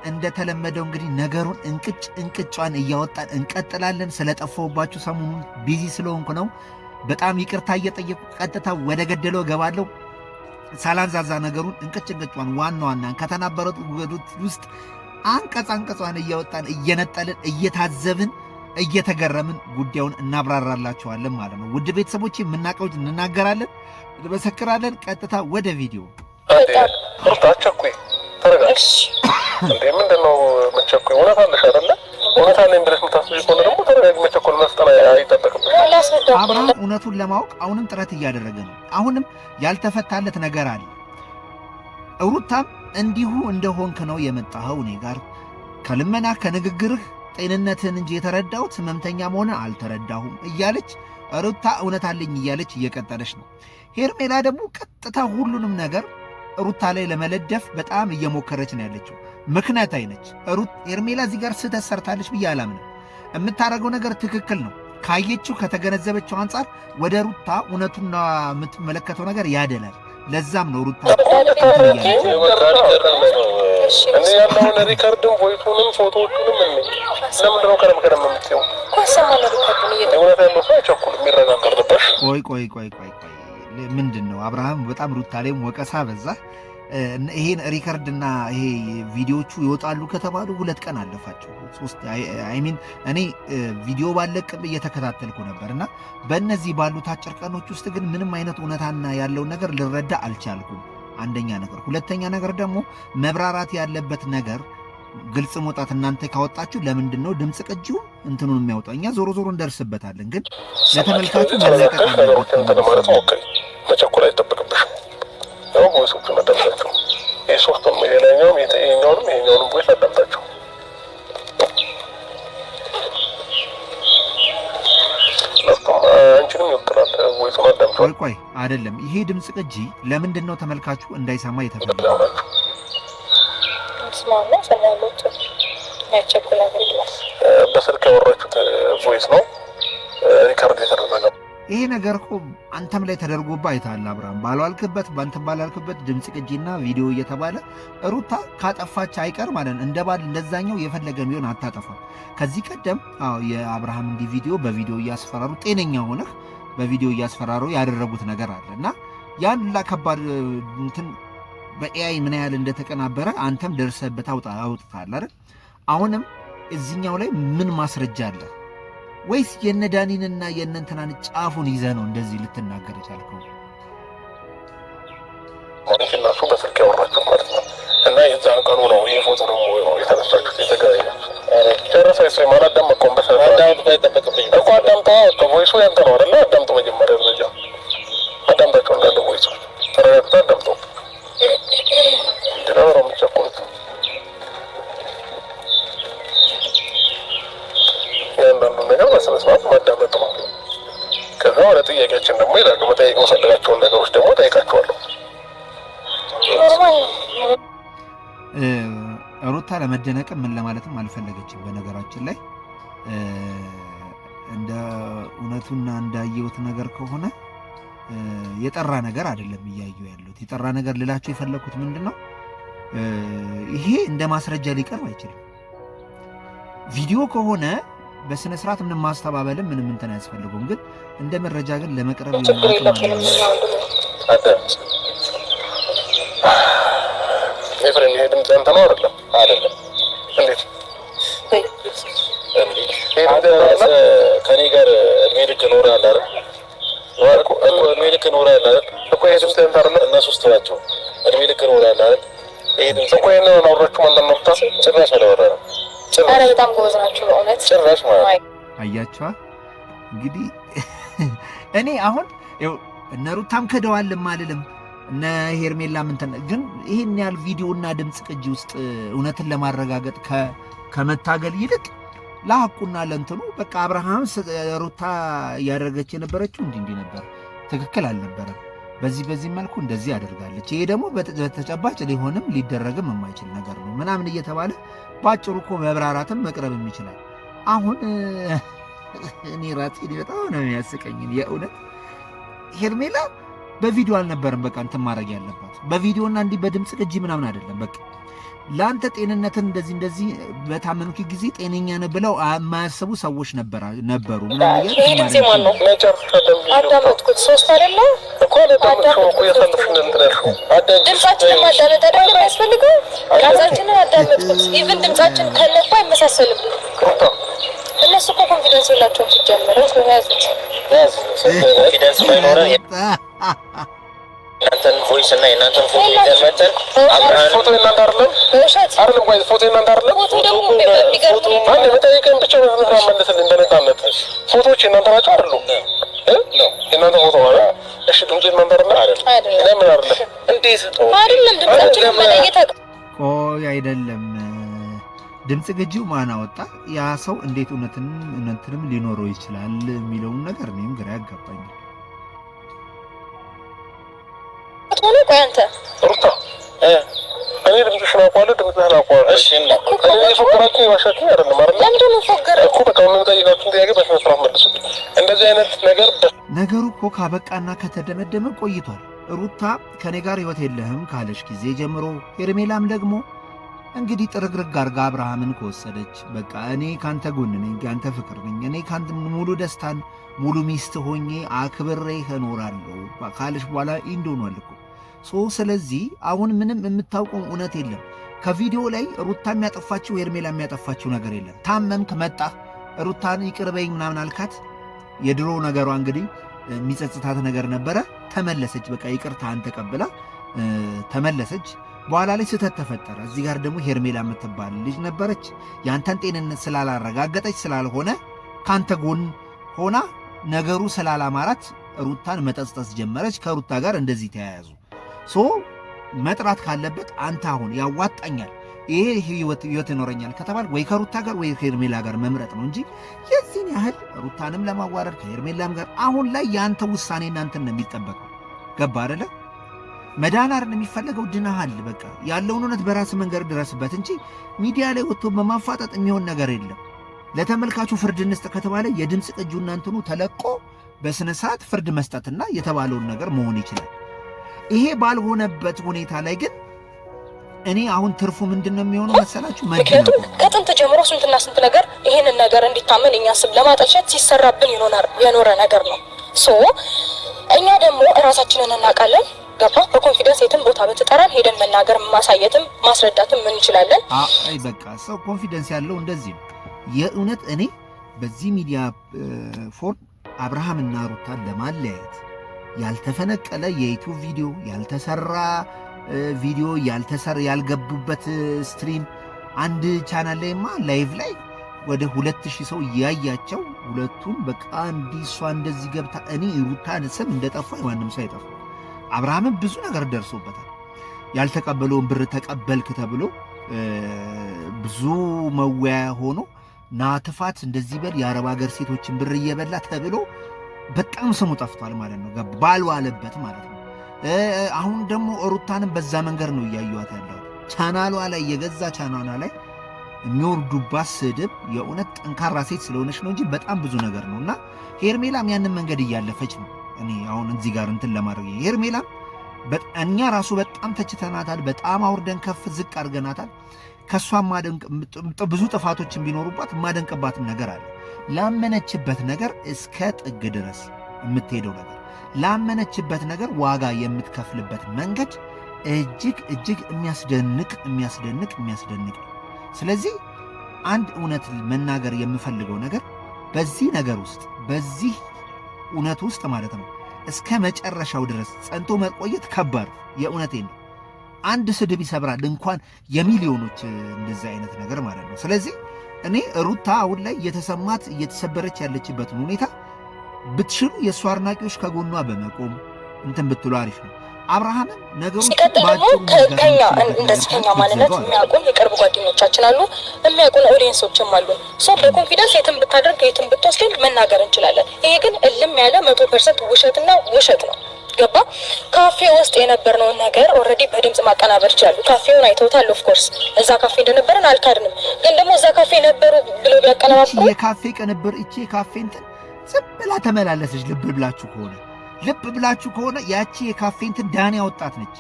እንደተለመደው እንግዲህ ነገሩን እንቅጯን እያወጣን እንቀጥላለን። ስለጠፋሁባችሁ ሰሞኑን ቢዚ ስለሆንኩ ነው። በጣም ይቅርታ እየጠየቁ ቀጥታ ወደ ገደለው እገባለሁ። ሳላንዛዛ ነገሩን እንቅጯን ዋና ከተናበሩት ውስጥ አንቀጿን እያወጣን እየነጠልን እየታዘብን እየተገረምን ጉዳዩን እናብራራላችኋለን ማለት ነው። ውድ ቤተሰቦች የምናውቀው እንናገራለን፣ እንመሰክራለን። ቀጥታ ወደ ቪዲዮ አቸኩኝ ተረጋግጥ። እንዴ ምንድነው መቸኩኝ? እውነት አለሽ አይደለ? እውነት አለኝ ብለሽ የምታስቢ ከሆነ ደግሞ ተረጋጊ። መቸኮል መስጠና አይጠበቅብሽ። አብርሃም እውነቱን ለማወቅ አሁንም ጥረት እያደረገ ነው። አሁንም ያልተፈታለት ነገር አለ። ሩታም እንዲሁ እንደሆንክ ነው የመጣኸው እኔ ጋር ከልመና ከንግግርህ ጤንነትን እንጂ የተረዳሁት ህመምተኛ መሆነ አልተረዳሁም እያለች ሩታ እውነት አለኝ እያለች እየቀጠለች ነው። ሄርሜላ ደግሞ ቀጥታ ሁሉንም ነገር ሩታ ላይ ለመለደፍ በጣም እየሞከረች ነው ያለችው። ምክንያት አይነች ሄርሜላ እዚህ ጋር ስህተት ሰርታለች ብዬ አላምንም። የምታደርገው ነገር ትክክል ነው። ካየችው ከተገነዘበችው አንጻር ወደ ሩታ እውነቱና የምትመለከተው ነገር ያደላል። ለዛም ነው ሩታ እኔ ያለውን ሪከርድም ቮይሱንም ፎቶዎቹንም ለምንድነው ከረም የምትይው? እውነት ያለው ሰው አይቸኩልም፣ ይረጋጋል። ቆይ ምንድን ነው አብርሃም? በጣም ሩታ ላይም ወቀሳ በዛ። ይሄን ሪከርድና ይሄ ቪዲዮቹ ይወጣሉ ከተባሉ 2 ቀን አለፋቸው። እኔ ቪዲዮ ባለቅም እየተከታተልኩ ነበር እና በእነዚህ ባሉት አጭር ቀኖች ውስጥ ግን ምንም አይነት እውነታና ያለውን ነገር ልረዳ አልቻልኩም። አንደኛ ነገር። ሁለተኛ ነገር ደግሞ መብራራት ያለበት ነገር ግልጽ መውጣት እናንተ ካወጣችሁ ለምንድን ነው ድምፅ ቅጂው እንትኑን የሚያወጣው? እኛ ዞሮ እንደርስበታለን፣ ግን ለተመልካቹ መለቀቅ አለበት። መቸኮል አይጠበቅብሽም። ያው ቮይሶቹን አዳምጣቸው። የሶስቱን የላይኛውም ይሄኛውንም ቮይስ አዳምጣቸው። አንቺንም ይወክላል። ቮይሱን አዳምጣቸው። ቆይ አይደለም፣ ይሄ ድምፅ ቅጂ ለምንድን ነው ተመልካቹ እንዳይሰማ የተፈለገው? በስልክ ያወራችሁት ቮይስ ነው ሪከርድ የተደረገው። ይሄ ነገር እኮ አንተም ላይ ተደርጎባ አይተሃል አብርሃም። ባልዋልክበት በአንተም ባላልክበት ድምፅ ቅጂና ቪዲዮ እየተባለ ሩታ ካጠፋች አይቀር ማለት ነው እንደ ባል እንደዛኛው የፈለገ ቢሆን አታጠፋም። ከዚህ ቀደም የአብርሃም እንዲህ ቪዲዮ በቪዲዮ እያስፈራሩ ጤነኛ ሆነህ በቪዲዮ እያስፈራሩ ያደረጉት ነገር አለ እና ያን ከባድ እንትን በኤአይ ምን ያህል እንደተቀናበረ አንተም ደርሰህበት አውጥታል አይደል? አሁንም እዚህኛው ላይ ምን ማስረጃ አለ? ወይስ የነዳኒንና የነንተናን ጫፉን ይዘህ ነው እንደዚህ ልትናገር የቻልከው? ማለት እነሱ በስልክ ያወራችሁ ማለት ነው እና የዛን ቀኑ ነው ይሄ ፎቶ ደግሞ የተነሳችሁት የተገናኛችሁት። ጨረሰ ይሰይ ማለት አዳመጥከው እኮ አዳምጠው ከቮይሱ ያንተ ነው አይደለ? አዳምጠው መጀመሪያ ደረጃ አዳምጣቸው እንዳለ ቮይሱ ተረጋግተህ አዳምጠው። ድራማ ነው የምትቸኩሉት። ያንዳንዱ ነገር በስነ ስርዓት ማዳመጥ ነው። ከዛ ወደ ጥያቄያችን ደግሞ ይላሉ። መጠየቅ መፈልጋቸውን ነገሮች ደግሞ ጠይቃቸዋለሁ። ሩታ ለመደነቅም ምን ለማለትም አልፈለገችም። በነገራችን ላይ እንደ እውነቱና እንዳየሁት ነገር ከሆነ የጠራ ነገር አይደለም እያየሁ ያለሁት። የጠራ ነገር ልላቸው የፈለኩት ምንድን ነው፣ ይሄ እንደ ማስረጃ ሊቀርብ አይችልም። ቪዲዮ ከሆነ በስነ ስርዓት ምንም ማስተባበልም ምንም እንትን አያስፈልገውም። ግን እንደ መረጃ ግን ለመቅረብ ኤፍሬም ይሄ ድምፅ ያንተ ነው አይደለም? አይደለም። እንዴት ከኔ ጋር እድሜ ልክ ኖረሃል አይደል? እድሜ ልክ ኖረሃል አይደል? እኮ ይሄ ድምፅ ያንተ አይደለም? እነሱ ውስጥ ናቸው። እድሜ ልክ ኖረሃል አይደል? ይሄ ድምፅ እኮ ይሄን ነው አውራችሁ ማለት ነው። ጭራሽ አላወራንም። ኧረ በጣም ጎበዝ ናችሁ በእውነት ጭራሽ ማለት አያችኋ። እንግዲህ እኔ አሁን እነ ሩታም ክደዋልም አልልም እነ ሄርሜላም እንትን፣ ግን ይሄን ያህል ቪዲዮና ድምፅ ቅጂ ውስጥ እውነትን ለማረጋገጥ ከመታገል ይልቅ ለሐቁና ለእንትኑ በቃ አብርሃም ሩታ እያደረገች የነበረችው እንዲህ ነበር፣ ትክክል አልነበረም፣ በዚህ መልኩ እንደዚህ አደርጋለች፣ ይሄ ደግሞ በተጨባጭ ሊሆንም ሊደረግም የማይችል ነገር ነው ምናምን እየተባለ ባጭሩ እኮ መብራራትም መቅረብም ይችላል። አሁን እኔ ራሴ በጣም ነው የሚያስቀኝ የእውነት ሄርሜላ በቪዲዮ አልነበረም በቃ እንትን ማድረግ ያለባት በቪዲዮና እንዲህ በድምፅ ቅጂ ምናምን አይደለም። በቃ ለአንተ ጤንነትን እንደዚህ በታመኑክ ጊዜ ጤነኛ ነህ ብለው የማያስቡ ሰዎች ነበሩ። ይሄ ድምጽ ማን ነው? አዳመጥኩት። ሶስት አይደለ እኮ ድምጻችንን ማዳመጥ አይደለም የሚያስፈልገው። ራሳችንን አዳመጥኩት። ኢቭን ድምጻችን ከነባ አይመሳሰልም። እነሱ እኮ ኮንፊደንስ የላቸውም ሲጀምር። ኮንፊደንስ ማይኖር እናንተን ቮይስ እና እናንተን ፎቶ ይዘመተን አብራን ፎቶ እናንተ አይደለም አይደለም ወይ ፎቶ እናንተ አይደለም ፎቶ ደግሞ ቢገርም አንድ በጠይቀን ብቻ ነው መለስልኝ እንደነቃለት ፎቶዎች እናንተ ናቸው አይደለም ነው እናንተ ፎቶ አለ እሺ ድምጽ እናንተ አይደለም ለምን አይደለም እንዴት አይደለም ድምጻችን መለየት ቆይ አይደለም ድምጽ ግጂው ማን አወጣ ያ ሰው እንዴት እውነትንም ሊኖረው ይችላል የሚለውን ነገር እኔም ግራ ያጋባኛል ሆነ ቆይ አንተ ሩታ እኔ ድምፅሽን አውቀዋለሁ ድምፅህን አውቀዋለሁ እሺ እኔ ፎከራችሁ ይዋሻችሁ አይደለም አይደል ለምንድን ነው ፎከረ እኮ በቃ ምን ጠይቃችሁ ጥያቄ በስነ ስርዓት መልሱልኝ እንደዚህ አይነት ነገሩ እኮ ካበቃና ከተደመደመ ቆይቷል ሩታ ከኔ ጋር ህይወት የለህም ካለሽ ጊዜ ጀምሮ ሄርሜላም ደግሞ እንግዲህ ጥርግርግ አርጋ አብርሃምን ከወሰደች በቃ እኔ ካንተ ጎን ነኝ ካንተ ፍቅር ነኝ እኔ ካንተ ሙሉ ደስታን ሙሉ ሚስት ሆኜ አክብሬ እኖራለሁ ካለሽ በኋላ ኢንዶኗል እኮ ስለዚህ አሁን ምንም የምታውቀው እውነት የለም ከቪዲዮ ላይ ሩታ የሚያጠፋችው ሄርሜላ የሚያጠፋችው ነገር የለም ታመምክ መጣ ሩታን ይቅርበኝ ምናምን አልካት የድሮ ነገሯ እንግዲህ የሚጸጽታት ነገር ነበረ ተመለሰች በቃ ይቅርታን ተቀብላ ተመለሰች በኋላ ላይ ስህተት ተፈጠረ እዚህ ጋር ደግሞ ሄርሜላ የምትባል ልጅ ነበረች ያንተን ጤንነት ስላላረጋገጠች ስላልሆነ ካንተ ጎን ሆና ነገሩ ስላላማራት ሩታን መጠጽጠስ ጀመረች ከሩታ ጋር እንደዚህ ተያያዙ መጥራት ካለበት አንተ አሁን ያዋጣኛል ይሄ ህይወት ይኖረኛል ከተባል ወይ ከሩታ ጋር ወይ ከሄርሜላ ጋር መምረጥ ነው እንጂ የዚህን ያህል ሩታንም ለማዋረድ ከሄርሜላም ጋር አሁን ላይ ያንተ ውሳኔ እናንተን ነው የሚጠበቀው ገባ አይደለ መዳን አይደል የሚፈልገው ድናሃል በቃ ያለውን እውነት በራስ መንገድ ድረስበት እንጂ ሚዲያ ላይ ወጥቶ በማፋጠጥ የሚሆን ነገር የለም ለተመልካቹ ፍርድ እንስጥ ከተባለ የድምጽ ቅጁና እንትኑ ተለቆ በስነ ስርዓት ፍርድ መስጠትና የተባለውን ነገር መሆን ይችላል ይሄ ባልሆነበት ሁኔታ ላይ ግን እኔ አሁን ትርፉ ምንድነው የሚሆነው መሰላችሁ ምክንያቱም ከጥንት ጀምሮ ስንት ነገር ይሄንን ነገር እንዲታመን እኛ ስም ለማጠልሸት ሲሰራብን የኖረ ነገር ነው እኛ ደግሞ ራሳችንን እናውቃለን ገባ በኮንፊደንስ የትም ቦታ በተጠራን ሄደን መናገር ማሳየትም ማስረዳትም ምን እንችላለን አይ በቃ ሰው ኮንፊደንስ ያለው እንደዚህ ነው የእውነት እኔ በዚህ ሚዲያ ፎርም አብርሃምና ሩታን ለማለያየት ያልተፈነቀለ የዩቲዩብ ቪዲዮ ያልተሰራ ቪዲዮ ያልገቡበት ስትሪም አንድ ቻናል ላይማ ላይቭ ላይ ወደ 2000 ሰው ያያቸው ሁለቱም በቃ እንዲሷ እንደዚህ ገብታ እኔ ሩታን ስም እንደጠፋ ማንም ሰው አይጠፋ አብርሃም ብዙ ነገር ደርሶበታል ያልተቀበለውን ብር ተቀበልክ ተብሎ ብዙ መወያ ሆኖ ናትፋት እንደዚህ በል የአረብ ሀገር ሴቶችን ብር እየበላ ተብሎ በጣም ስሙ ጠፍቷል ማለት ነው ባልዋለበት ማለት ነው አሁን ደግሞ ሩታንም በዛ መንገር ነው ያዩዋት ያለው ቻናሏ ላይ የገዛ ቻናሏ ላይ የሚወርዱባት ስድብ የእውነት ጠንካራ ሴት ስለሆነች ነው እንጂ በጣም ብዙ ነገር ነውና ሄርሜላም ያንን መንገድ እያለፈች ነው እኔ አሁን እዚህ ጋር እንትን ለማድረግ ሄርሜላም እኛ ራሱ በጣም ተችተናታል በጣም አውርደን ከፍ ዝቅ አድርገናታል ከሷም ብዙ ጥፋቶችን ቢኖሩባት ማደንቅባትም ነገር አለ ላመነችበት ነገር እስከ ጥግ ድረስ የምትሄደው ነገር ላመነችበት ነገር ዋጋ የምትከፍልበት መንገድ እጅግ የሚያስደንቅ ስለዚህ አንድ እውነት መናገር የምፈልገው ነገር በዚህ ነገር ውስጥ በዚህ እውነት ውስጥ ማለት ነው እስከ መጨረሻው ድረስ ጸንቶ መቆየት ከባድ የእውነቴን ነው አንድ ስድብ ይሰብራል እንኳን የሚሊዮኖች እንደዚህ አይነት ነገር ማለት ነው ስለዚህ እኔ ሩታ አሁን ላይ የተሰማት እየተሰበረች ያለችበትን ሁኔታ ብትሽሉ የሷ አድናቂዎች ከጎኗ በመቆም እንትን ብትሉ አሪፍ ነው አብርሃም ነገሩ ከኛ እንደዚህ ከኛ ማንነት የሚያውቁን የቅርብ ጓደኞቻችን አሉ የሚያውቁን ኦዲየንሶችም አሉ በኮንፊደንስ የትም ብታደርግ የትም ብትወስድ መናገር እንችላለን ይሄ ግን እልም ያለ 100% ውሸትና ውሸት ነው ገባ ካፌ ውስጥ የነበርነው ነገር ኦሬዲ በድምጽ ማቀናበር ይችላል ካፌውን አይተውታል ኦፍ ኮርስ እዛ ካፌ እንደነበረን አልካድንም ግን ደግሞ እዛ ካፌ ነበሩ ብሎ ቢያቀናብሩ የካፌ ቅንብር እቺ ካፌ እንትን ዝብላ ተመላለሰች ልብ ብላችሁ ከሆነ ያቺ የካፌ እንትን ዳኒ ያወጣት ነች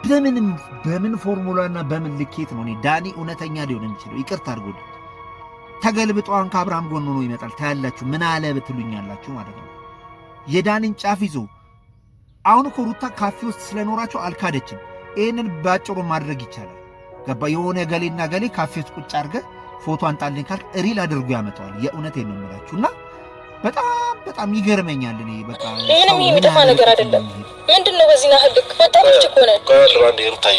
በምን ፎርሙላና በምን ልኬት ነው እኔ ዳኒ እውነተኛ ሊሆን የሚችለው? ይቅርታ አድርጎልኝ ተገልብጧን ከአብርሃም ጎን ሆኖ ይመጣል ታያላችሁ። ምን አለ ብትሉኛላችሁ ማለት ነው። የዳኒን ጫፍ ይዞ አሁን እኮ ሩታ ካፌ ውስጥ ስለኖራቸው አልካደችም። ይህንን ባጭሩ ማድረግ ይቻላል። ገባ? የሆነ ገሌና ገሌ ካፌ ውስጥ ቁጭ አድርገህ ፎቶ አንጣልኝ ካልክ ሪል አድርጎ ያመጣዋል። የእውነቴን ነው የምላችሁና በጣም ይገርመኛል። እኔ በቃ ይሄንም የሚጠፋ ነገር አይደለም። ምንድነው በዚህ ያህል ልክ በጣም እኮ ነው ባንዴ ሩታዬ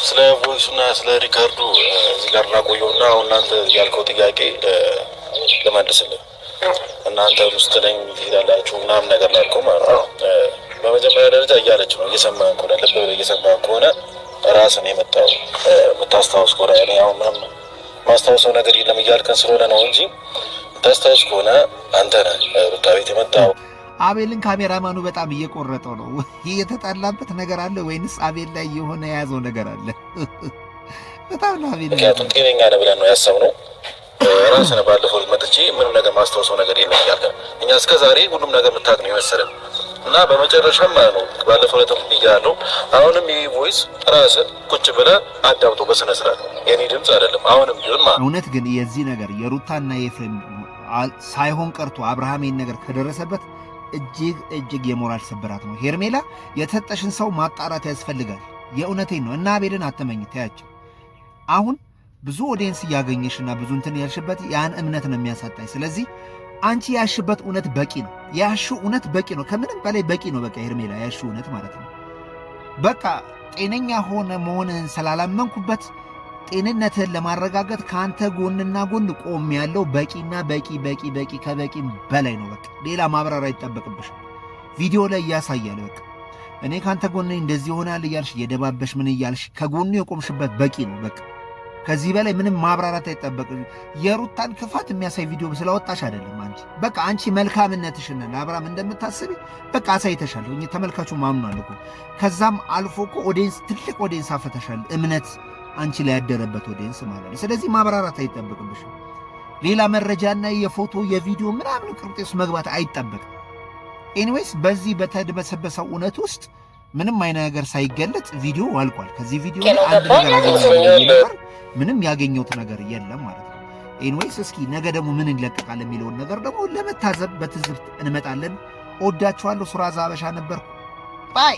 ስለ ቮይሱና ስለ ሪካርዱ እዚህ ጋር እናቆየውና አሁን እናንተ ያልከው ጥያቄ ለማድረስልህ እናንተ ውስጥ ነኝ ትሄዳላችሁ ምናምን ነገር ላልከው ማለት ነው። በመጀመሪያ ደረጃ እያለች ነው እየሰማህ ከሆነ ልብ ብለህ እየሰማህ ከሆነ ራስን የመጣው የምታስታውስ ከሆነ እኔ አሁን ምንም ማስታወሰው ነገር የለም እያልከን ስለሆነ ነው እንጂ ታስታውስ ከሆነ አንተ ነህ ሩታ ቤት የመጣው። አቤልን ካሜራማኑ በጣም እየቆረጠው ነው። ይህ የተጣላበት ነገር አለ ወይንስ አቤል ላይ የሆነ የያዘው ነገር አለ? በጣም ነው አቤል ምክንያቱም ጤነኛ ነህ ብለን ነው ያሰብነው። ራስን ባለፈው መጥቼ ምንም ነገር ማስታወሰው ነገር የለም እያልከን እኛ እስከ ዛሬ ሁሉም ነገር የምታውቅ ነው የመሰለን እና በመጨረሻም ማለት ነው ባለፈው ለተም ብያለሁ። አሁንም ይህ ቮይስ ራስህ ቁጭ ብለህ አዳምጦ በስነ ስርዓት የኔ ድምፅ አይደለም አሁንም ቢሆን ማለት እውነት ግን የዚህ ነገር የሩታና የኤፍሬም ሳይሆን ቀርቶ አብርሃም ይህን ነገር ከደረሰበት እጅግ የሞራል ስብራት ነው። ሄርሜላ የተሰጠሽን ሰው ማጣራት ያስፈልጋል። የእውነቴን ነው እና አቤልን አትመኝ ታያቸው። አሁን ብዙ ኦዲየንስ እያገኘሽና ብዙ እንትን ያልሽበት ያን እምነት ነው የሚያሳጣኝ። ስለዚህ አንቺ ያሽበት እውነት በቂ ነው። ያሹ እውነት በቂ ነው። ከምንም በላይ በቂ ነው። በቃ ሄርሜላ ያሹ እውነት ማለት ነው። በቃ ጤነኛ ሆነ መሆንህን ስላላመንኩበት ጤንነትህን ለማረጋገጥ ከአንተ ጎንና ጎን ቆም ያለው በቂና በቂ ከበቂም በላይ ነው። በቃ ሌላ ማብራሪያ አይጠበቅብሽም። ቪዲዮ ላይ እያሳያል። በቃ እኔ ከአንተ ጎን እንደዚህ ይሆናል እያልሽ እየደባበሽ ምን እያልሽ ከጎኑ የቆምሽበት በቂ ነው። በቃ ከዚህ በላይ ምንም ማብራራት አይጠበቅም። የሩታን ክፋት የሚያሳይ ቪዲዮ ስላወጣሽ አይደለም አንቺ በቃ አንቺ መልካምነትሽን ለአብርሃም እንደምታስቢ በቃ አሳይተሻል። እኛ ተመልካቹ ማምኗል እኮ። ከዛም አልፎ እኮ ኦዲየንስ ትልቅ ኦዲየንስ አፈተሻል። እምነት አንቺ ላይ ያደረበት ኦዲየንስ ማለት ነው። ስለዚህ ማብራራት አይጠበቅብሽም። ሌላ መረጃና የፎቶ የቪዲዮ ምናምን ቅርጤስ መግባት አይጠበቅም። ኤኒዌይስ በዚህ በተደበሰበሰው እውነት ውስጥ ምንም አይነት ነገር ሳይገለጥ ቪዲዮ አልቋል። ከዚህ ቪዲዮ አንድ ነገር አገኘው ምንም ያገኘውት ነገር የለም ማለት ነው። ኤኒዌይስ እስኪ ነገ ደግሞ ምን ይለቀቃል የሚለውን ነገር ደግሞ ለመታዘብ በትዝብት እንመጣለን። ወዳችኋለሁ። ሱራዛ አበሻ ነበርኩ። ባይ